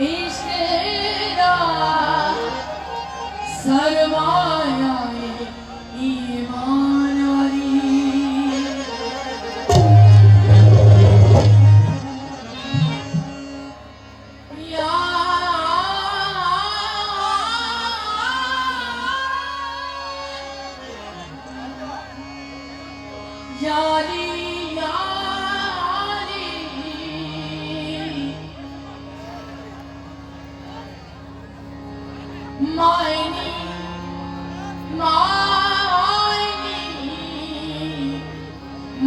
इश्क़ सरमाया ईमान वाली यारी मायनी मायनी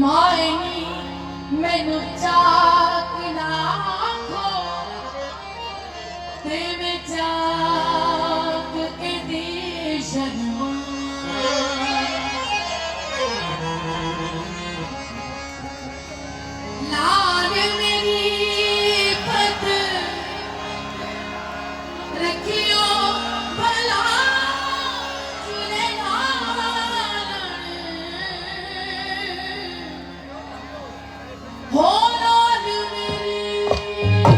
मायनी मैनू चाक ना आखो ते मैं चाक के दी शर्मा लाल मेरी पत रखियो भला हो लाल मेरी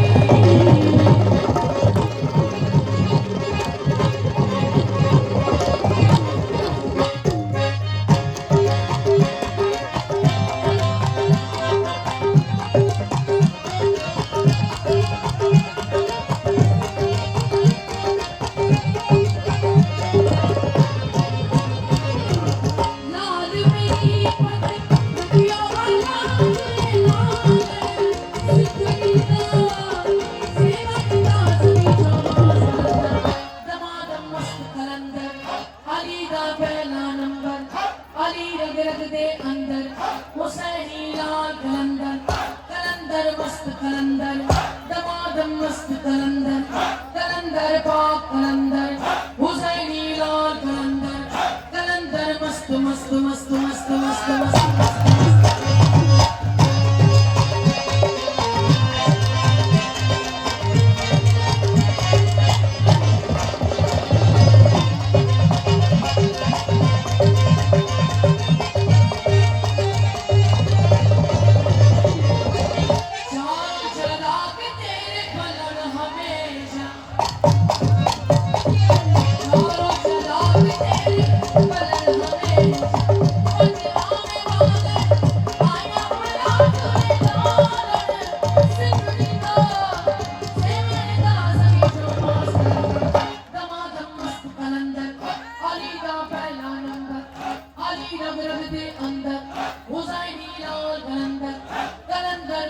कलंदर दमादम मस्त कलंदर कलंदर पाक कलंदर हुसैनी लाल कलंदर कलंदर मस्त मस्त मस्त मस्त मस्त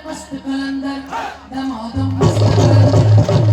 मस्त कलंदर दमादम मस्त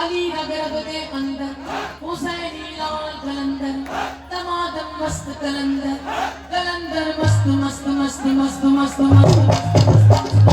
अली नगर दे अंदर हुसैनी लाल कलंदर दमादम मस्त कलंदर कलंदर मस्त मस्त मस्त मस्त मस्त मस्त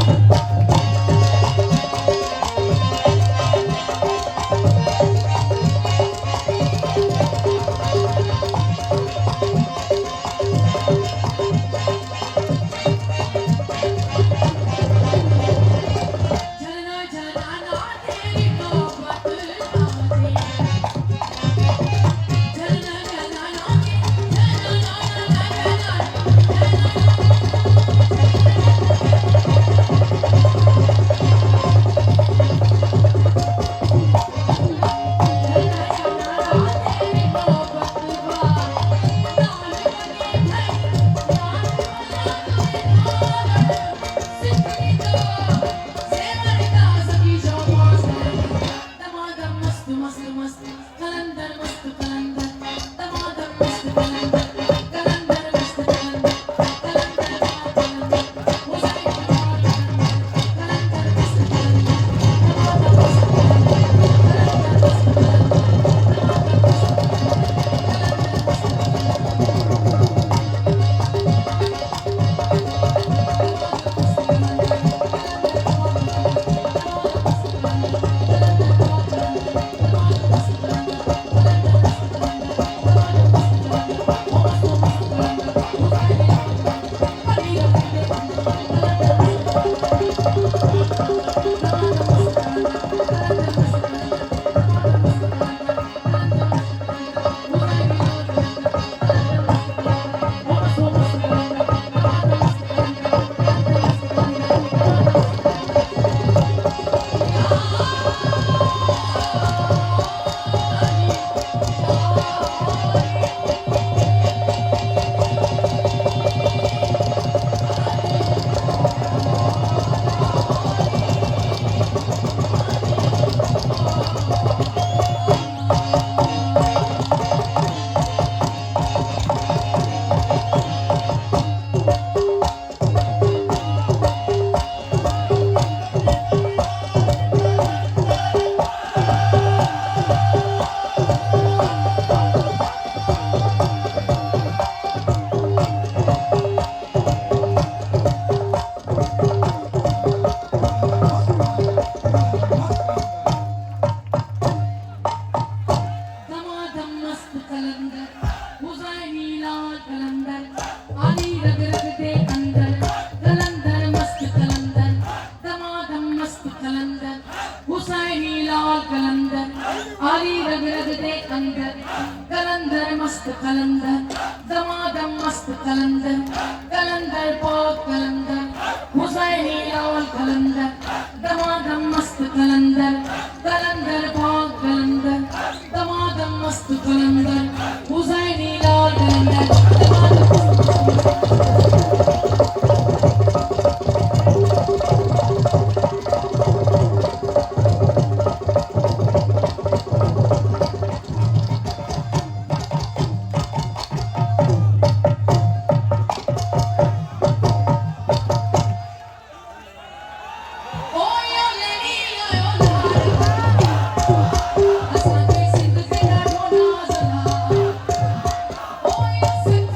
हुसैनी लाल कलंदर आली रग रग दे अंदर कलंदर मस्त कलंदर दमादम मस्त कलंदर कलंदर पाक कलंदर हुसैनी लाल कलंदर दमादम मस्त कलंदर कलंदर पाक कलंदर दमादम मस्त कलंदर